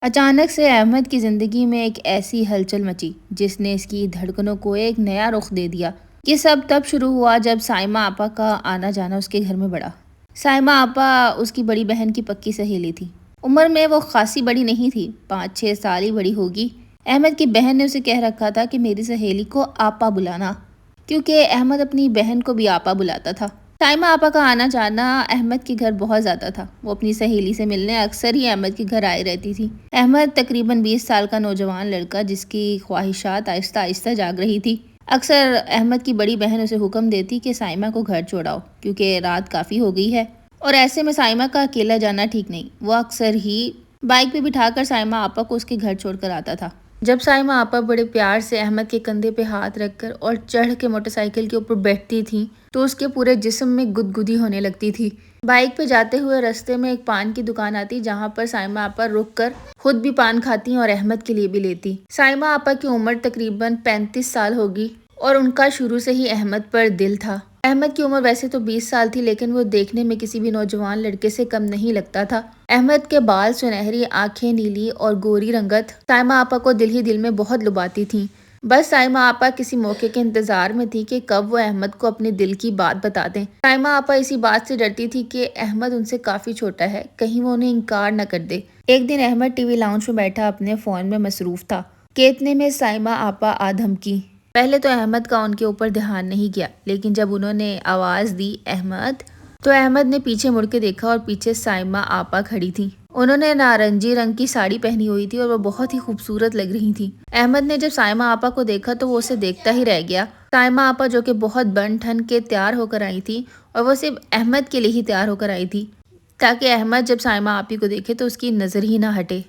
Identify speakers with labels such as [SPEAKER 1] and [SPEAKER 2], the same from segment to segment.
[SPEAKER 1] اچانک سے احمد کی زندگی میں ایک ایسی ہلچل مچی جس نے اس کی دھڑکنوں کو ایک نیا رخ دے دیا۔ یہ سب تب شروع ہوا جب سائمہ آپا کا آنا جانا اس کے گھر میں بڑھا۔ سائمہ آپا اس کی بڑی بہن کی پکی سہیلی تھی۔ عمر میں وہ خاصی بڑی نہیں تھی، 5-6 سال ہی بڑی ہوگی۔ احمد کی بہن نے اسے کہہ رکھا تھا کہ میری سہیلی کو آپا بلانا، کیونکہ احمد اپنی بہن کو بھی آپا بلاتا تھا۔ سائمہ آپا کا آنا جانا احمد کے گھر بہت زیادہ تھا۔ وہ اپنی سہیلی سے ملنے اکثر ہی احمد کے گھر آئی رہتی تھی۔ احمد تقریباً 20 سال کا نوجوان لڑکا جس کی خواہشات آہستہ آہستہ جاگ رہی تھی۔ اکثر احمد کی بڑی بہن اسے حکم دیتی کہ سائمہ کو گھر چھوڑاؤ کیونکہ رات کافی ہو گئی ہے، اور ایسے میں سائمہ کا اکیلا جانا ٹھیک نہیں۔ وہ اکثر ہی بائک پہ بٹھا کر سائمہ آپا کو اس کے گھر چھوڑ کر آتا تھا۔ جب سائمہ آپا بڑے پیار سے احمد کے کندھے پہ ہاتھ رکھ کر اور چڑھ کے موٹر سائیکل کے اوپر بیٹھتی تھیں تو اس کے پورے جسم میں گدگدی ہونے لگتی تھی۔ بائک پہ جاتے ہوئے رستے میں ایک پان کی دکان آتی جہاں پر سائمہ آپا رک کر خود بھی پان کھاتی اور احمد کے لیے بھی لیتی۔ سائمہ آپا کی عمر تقریباً 35 سال ہوگی اور ان کا شروع سے ہی احمد پر دل تھا۔ احمد کی عمر ویسے تو 20 سال تھی، لیکن وہ دیکھنے میں کسی بھی نوجوان لڑکے سے کم نہیں لگتا تھا۔ احمد کے بال سنہری، آنکھیں نیلی اور گوری رنگت سائمہ آپا کو دل ہی دل میں بہت لبھاتی تھیں۔ بس سائمہ آپا کسی موقع کے انتظار میں تھی کہ کب وہ احمد کو اپنے دل کی بات بتا دیں۔ سائمہ آپا اسی بات سے ڈرتی تھی کہ احمد ان سے کافی چھوٹا ہے، کہیں وہ انہیں انکار نہ کر دے۔ ایک دن احمد ٹی وی لاؤنج میں بیٹھا اپنے فون میں مصروف تھا کہ اتنے میں سائمہ آپا آ دھمکی۔ پہلے تو احمد کا ان کے اوپر دھیان نہیں گیا، لیکن جب انہوں نے آواز دی احمد، تو احمد نے پیچھے مڑ کے دیکھا اور پیچھے سائمہ آپا کھڑی تھی۔ انہوں نے نارنجی رنگ کی ساڑی پہنی ہوئی تھی اور وہ بہت ہی خوبصورت لگ رہی تھی۔ احمد نے جب سائمہ آپا کو دیکھا تو وہ اسے دیکھتا ہی رہ گیا۔ سائمہ آپا جو کہ بہت بن ٹھن کے تیار ہو کر آئی تھی، اور وہ صرف احمد کے لیے ہی تیار ہو کر آئی تھی تاکہ احمد جب سائمہ آپی کو دیکھے تو اس کی نظر ہی نہ ہٹے۔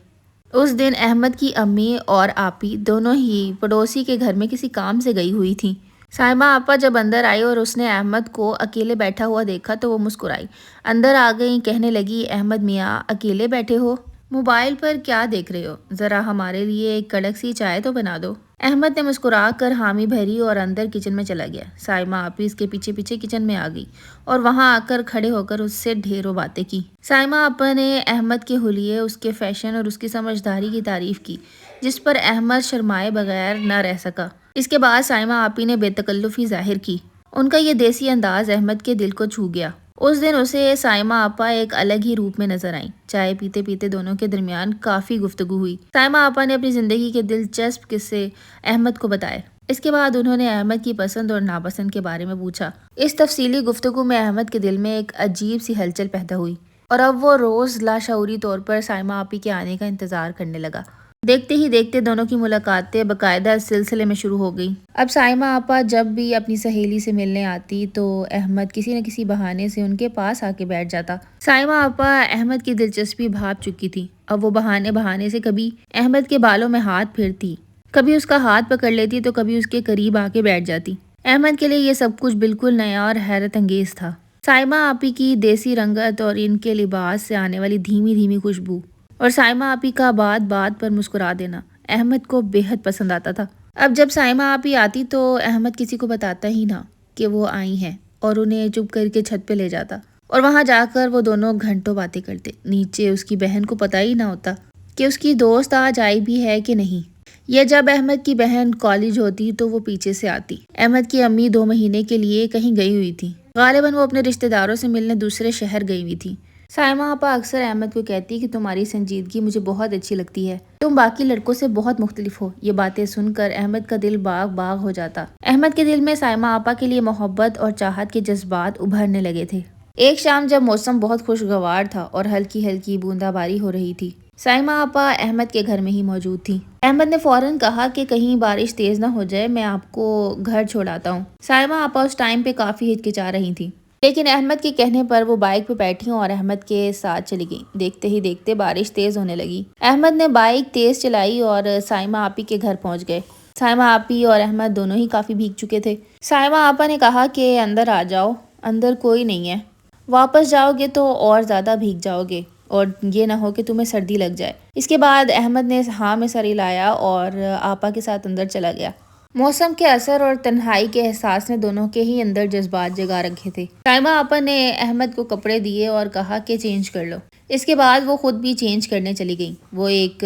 [SPEAKER 1] اس دن احمد کی امی اور آپی دونوں ہی پڑوسی کے گھر میں کسی کام سے گئی ہوئی تھیں۔ سائمہ آپا جب اندر آئی اور اس نے احمد کو اکیلے بیٹھا ہوا دیکھا تو وہ مسکرائی، اندر آ گئی، کہنے لگی احمد میاں اکیلے بیٹھے ہو؟ موبائل پر کیا دیکھ رہے ہو؟ ذرا ہمارے لیے ایک کڑک سی چائے تو بنا دو۔ احمد نے مسکرا کر حامی بھری اور اندر کچن میں چلا گیا۔ سائمہ آپی اس کے پیچھے پیچھے کچن میں آ گئی اور وہاں آ کر کھڑے ہو کر اس سے ڈھیروں باتیں کی۔ سائمہ آپا نے احمد کے حلیے، اس کے فیشن اور اس کی سمجھداری کی تعریف کی، جس پر احمد شرمائے بغیر نہ رہ سکا۔ اس کے بعد سائمہ آپی نے بے تکلفی ظاہر کی۔ ان کا یہ دیسی انداز احمد کے دل کو چھو گیا۔ اس دن اسے سائمہ آپا ایک الگ ہی روپ میں نظر آئیں۔ چائے پیتے پیتے دونوں کے درمیان کافی گفتگو ہوئی۔ سائمہ آپا نے اپنی زندگی کے دلچسپ قصے احمد کو بتائے۔ اس کے بعد انہوں نے احمد کی پسند اور ناپسند کے بارے میں پوچھا۔ اس تفصیلی گفتگو میں احمد کے دل میں ایک عجیب سی ہلچل پیدا ہوئی اور اب وہ روز لاشعوری طور پر سائمہ آپی کے آنے کا انتظار کرنے لگا۔ دیکھتے ہی دیکھتے دونوں کی ملاقاتیں باقاعدہ سلسلے میں شروع ہو گئیں۔ اب سائمہ آپا جب بھی اپنی سہیلی سے ملنے آتی تو احمد کسی نہ کسی بہانے سے ان کے پاس آ کے بیٹھ جاتا۔ سائمہ آپا احمد کی دلچسپی بھاپ چکی تھی۔ اب وہ بہانے سے کبھی احمد کے بالوں میں ہاتھ پھیرتی، کبھی اس کا ہاتھ پکڑ لیتی تو کبھی اس کے قریب آ کے بیٹھ جاتی۔ احمد کے لیے یہ سب کچھ بالکل نیا اور حیرت انگیز تھا۔ سائمہ آپی کی دیسی رنگت اور ان کے لباس سے آنے والی دھیمی دھیمی خوشبو اور سائمہ آپی کا بات بات پر مسکرا دینا احمد کو بے حد پسند آتا تھا۔ اب جب سائمہ آپی آتی تو احمد کسی کو بتاتا ہی نہ کہ وہ آئی ہیں اور انہیں چپ کر کے چھت پہ لے جاتا، اور وہاں جا کر وہ دونوں گھنٹوں باتیں کرتے۔ نیچے اس کی بہن کو پتہ ہی نہ ہوتا کہ اس کی دوست آج آئی بھی ہے کہ نہیں۔ یہ جب احمد کی بہن کالج ہوتی تو وہ پیچھے سے آتی۔ احمد کی امی 2 مہینے کے لیے کہیں گئی ہوئی تھی، غالباً وہ اپنے رشتہ داروں سے ملنے دوسرے شہر گئی ہوئی تھی۔ سائمہ آپا اکثر احمد کو کہتی کہ تمہاری سنجیدگی مجھے بہت اچھی لگتی ہے، تم باقی لڑکوں سے بہت مختلف ہو۔ یہ باتیں سن کر احمد کا دل باغ باغ ہو جاتا۔ احمد کے دل میں سائمہ آپا کے لیے محبت اور چاہت کے جذبات ابھرنے لگے تھے۔ ایک شام جب موسم بہت خوشگوار تھا اور ہلکی ہلکی بوندا باری ہو رہی تھی، سائمہ آپا احمد کے گھر میں ہی موجود تھی۔ احمد نے فوراً کہا کہ کہیں بارش تیز نہ ہو جائے، میں آپ کو گھر چھوڑاتا ہوں۔ سائمہ آپا اس ٹائم پہ کافی ہچکچا رہی تھی، لیکن احمد کے کہنے پر وہ بائک پہ بیٹھی اور احمد کے ساتھ چلی گئی۔ دیکھتے ہی دیکھتے بارش تیز ہونے لگی۔ احمد نے بائک تیز چلائی اور سائمہ آپی کے گھر پہنچ گئے۔ سائمہ آپی اور احمد دونوں ہی کافی بھیگ چکے تھے۔ سائمہ آپا نے کہا کہ اندر آ جاؤ، اندر کوئی نہیں ہے، واپس جاؤ گے تو اور زیادہ بھیگ جاؤ گے اور یہ نہ ہو کہ تمہیں سردی لگ جائے۔ اس کے بعد احمد نے ہاں میں سر ہلایا اور آپا کے ساتھ اندر چلا گیا۔ موسم کے اثر اور تنہائی کے احساس نے دونوں کے ہی اندر جذبات جگا رکھے تھے۔ سائمہ آپا نے احمد کو کپڑے دیے اور کہا کہ چینج کر لو۔ اس کے بعد وہ خود بھی چینج کرنے چلی گئیں. وہ ایک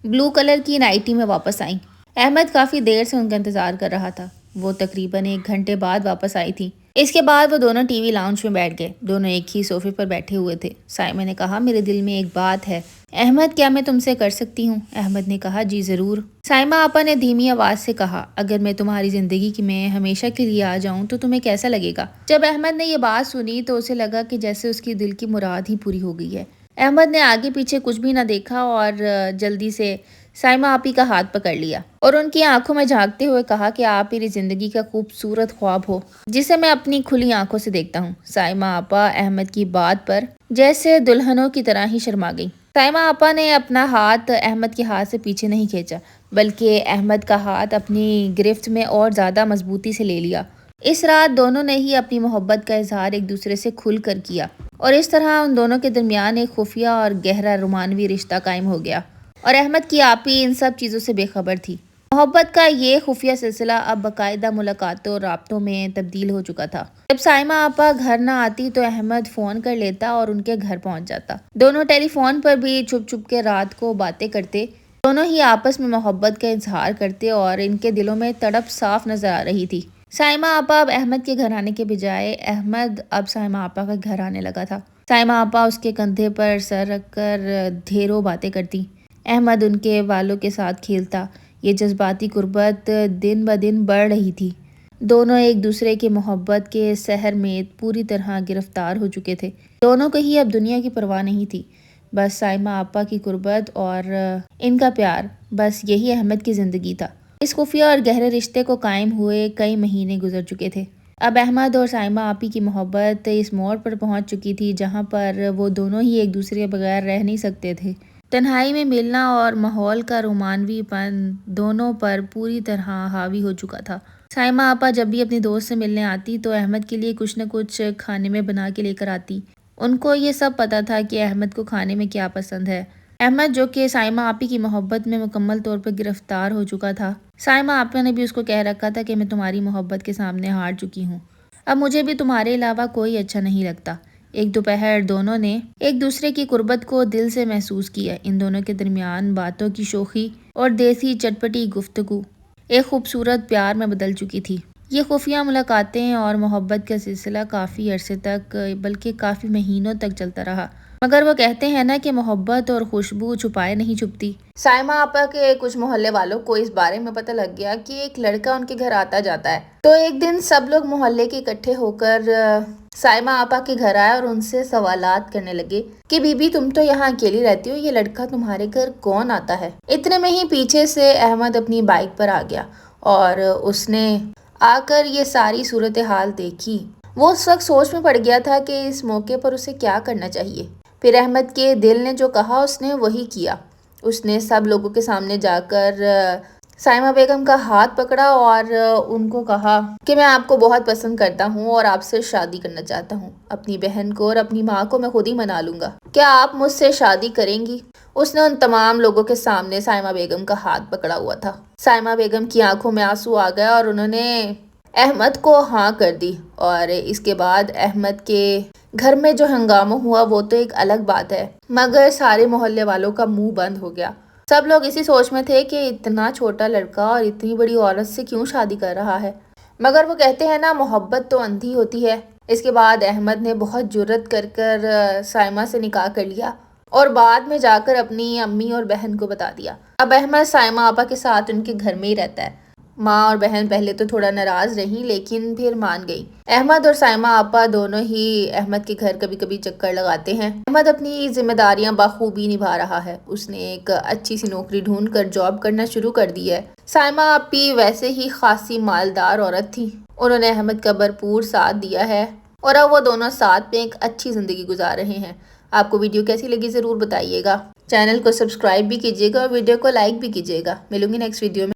[SPEAKER 1] بلو کلر کی نائٹی میں واپس آئیں. احمد کافی دیر سے ان کا انتظار کر رہا تھا. وہ تقریباً 1 گھنٹے بعد واپس آئی تھی. اس کے بعد وہ دونوں ٹی وی لاؤنج میں بیٹھ گئے. دونوں ایک ہی صوفے پر بیٹھے ہوئے تھے. سائمہ نے کہا میرے دل میں ایک بات ہے. احمد کیا میں تم سے کر سکتی ہوں؟ احمد نے کہا جی ضرور. سائمہ آپا نے دھیمی آواز سے کہا اگر میں تمہاری زندگی کی میں ہمیشہ کے لیے آ جاؤں تو تمہیں کیسا لگے گا؟ جب احمد نے یہ بات سنی تو اسے لگا کہ جیسے اس کی دل کی مراد ہی پوری ہو گئی ہے. احمد نے آگے پیچھے کچھ بھی نہ دیکھا اور جلدی سے سائمہ آپی کا ہاتھ پکڑ لیا اور ان کی آنکھوں میں جھانکتے ہوئے کہا کہ آپ میری زندگی کا خوبصورت خواب ہو جسے میں اپنی کھلی آنکھوں سے دیکھتا ہوں. سائمہ آپا احمد کی بات پر جیسے دلہنوں کی طرح ہی شرما گئی. سائمہ آپا نے اپنا ہاتھ احمد کے ہاتھ سے پیچھے نہیں کھینچا بلکہ احمد کا ہاتھ اپنی گرفت میں اور زیادہ مضبوطی سے لے لیا. اس رات دونوں نے ہی اپنی محبت کا اظہار ایک دوسرے سے کھل کر کیا اور اس طرح ان دونوں کے درمیان ایک خفیہ اور گہرا رومانوی رشتہ قائم ہو گیا اور احمد کی آپی ان سب چیزوں سے بے خبر تھی. محبت کا یہ خفیہ سلسلہ اب باقاعدہ ملاقاتوں اور رابطوں میں تبدیل ہو چکا تھا. جب سائمہ آپا گھر نہ آتی تو احمد فون کر لیتا اور ان کے گھر پہنچ جاتا. دونوں ٹیلی فون پر بھی چھپ چھپ کے رات کو باتیں کرتے. دونوں ہی آپس میں محبت کا اظہار کرتے اور ان کے دلوں میں تڑپ صاف نظر آ رہی تھی. سائمہ آپا اب احمد کے گھر آنے کے بجائے احمد اب سائمہ آپا کا گھر آنے لگا تھا. سائمہ آپا اس کے کندھے پر سر رکھ کر ڈھیروں باتیں کرتی. احمد ان کے بالوں کے ساتھ کھیلتا. یہ جذباتی قربت دن بدن بڑھ رہی تھی. دونوں ایک دوسرے کے محبت کے سحر میں پوری طرح گرفتار ہو چکے تھے. دونوں کو ہی اب دنیا کی پرواہ نہیں تھی. بس سائمہ آپا کی قربت اور ان کا پیار، بس یہی احمد کی زندگی تھا. اس خفیہ اور گہرے رشتے کو قائم ہوئے کئی مہینے گزر چکے تھے. اب احمد اور سائمہ آپی کی محبت اس موڑ پر پہنچ چکی تھی جہاں پر وہ دونوں ہی ایک دوسرے کے بغیر رہ نہیں سکتے تھے. تنہائی میں ملنا اور ماحول کا رومانوی پن دونوں پر پوری طرح حاوی ہو چکا تھا. سائمہ آپا جب بھی اپنی دوست سے ملنے آتی تو احمد کے لیے کچھ نہ کچھ کھانے میں بنا کے لے کر آتی. ان کو یہ سب پتہ تھا کہ احمد کو کھانے میں کیا پسند ہے. احمد جو کہ سائمہ آپی کی محبت میں مکمل طور پر گرفتار ہو چکا تھا. سائمہ آپا نے بھی اس کو کہہ رکھا تھا کہ میں تمہاری محبت کے سامنے ہار چکی ہوں. اب مجھے بھی تمہارے علاوہ کوئی اچھا نہیں لگتا. ایک دوپہر دونوں نے ایک دوسرے کی قربت کو دل سے محسوس کیا. ان دونوں کے درمیان باتوں کی شوخی اور دیسی چٹپٹی گفتگو ایک خوبصورت پیار میں بدل چکی تھی. یہ خفیہ ملاقاتیں اور محبت کا سلسلہ کافی عرصے تک بلکہ کافی مہینوں تک چلتا رہا. مگر وہ کہتے ہیں نا کہ محبت اور خوشبو چھپائے نہیں چھپتی. سائمہ آپا کے کچھ محلے والوں کو اس بارے میں پتہ لگ گیا کہ ایک لڑکا ان کے گھر آتا جاتا ہے. تو ایک دن سب لوگ محلے کے اکٹھے ہو کر سائمہ آپا کے گھر آئے اور ان سے سوالات کرنے لگے کہ بی بی تم تو یہاں اکیلی رہتی ہو، یہ لڑکا تمہارے گھر کون آتا ہے؟ اتنے میں ہی پیچھے سے احمد اپنی بائک پر آ گیا اور اس نے آ کر یہ ساری صورتحال دیکھی. وہ اس وقت سوچ میں پڑ گیا تھا کہ اس موقع پر اسے کیا کرنا چاہیے. پھر احمد کے دل نے جو کہا اس نے وہی کیا. اس نے سب لوگوں کے سامنے جا کر سائمہ بیگم کا ہاتھ پکڑا اور ان کو کہا کہ میں آپ کو بہت پسند کرتا ہوں اور آپ سے شادی کرنا چاہتا ہوں. اپنی بہن کو اور اپنی ماں کو میں خود ہی منا لوں گا. کیا آپ مجھ سے شادی کریں گی؟ اس نے ان تمام لوگوں کے سامنے سائمہ بیگم کا ہاتھ پکڑا ہوا تھا. سائمہ بیگم کی آنکھوں میں آنسو آ گیا اور انہوں نے احمد کو ہاں کر دی. اور اس کے بعد احمد کے گھر میں جو ہنگامہ ہوا وہ تو ایک الگ بات ہے، مگر سارے محلے والوں کا منہ بند ہو گیا. سب لوگ اسی سوچ میں تھے کہ اتنا چھوٹا لڑکا اور اتنی بڑی عورت سے کیوں شادی کر رہا ہے. مگر وہ کہتے ہیں نا محبت تو اندھی ہوتی ہے. اس کے بعد احمد نے بہت جرت کر کر سائمہ سے نکاح کر لیا اور بعد میں جا کر اپنی امی اور بہن کو بتا دیا. اب احمد سائمہ آپا کے ساتھ ان کے گھر میں ہی رہتا ہے. ماں اور بہن پہلے تو تھوڑا ناراض رہی لیکن پھر مان گئی. احمد اور سائمہ آپا دونوں ہی احمد کے گھر کبھی کبھی چکر لگاتے ہیں. احمد اپنی ذمہ داریاں بخوبی نبھا رہا ہے. اس نے ایک اچھی سی نوکری ڈھونڈ کر جاب کرنا شروع کر دی ہے. سائمہ آپی ویسے ہی خاصی مالدار عورت تھی. انہوں نے احمد کا بھرپور ساتھ دیا ہے اور اب وہ دونوں ساتھ میں ایک اچھی زندگی گزار رہے ہیں. آپ کو ویڈیو کیسی لگی ضرور بتائیے گا. چینل کو سبسکرائب بھی کیجیے گا اور ویڈیو کو لائک بھی کیجیے گا. ملوں گی نیکسٹ ویڈیو میں.